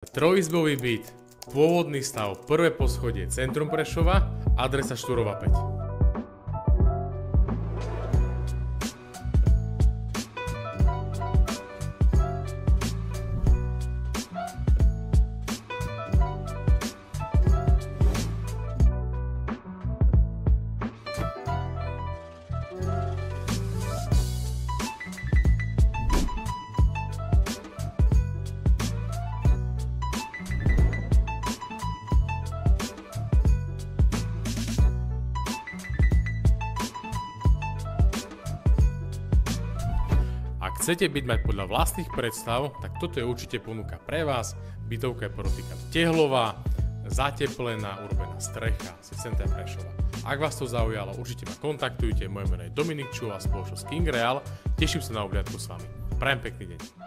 Trojizbový byt, pôvodný stav, prvé poschodie, centrum Prešova, adresa Štúrova 5. Ak chcete byť mať podľa vlastných predstav, tak toto je určite ponuka pre vás. Bytovka je podotýkam tehlová, zateplená, urobená strecha z centra Prešova. Ak vás to zaujalo, určite ma kontaktujte, moje meno je Dominik Čuha, spoločnosť King Real. Teším sa na obhliadku s vami. Prajem pekný deň.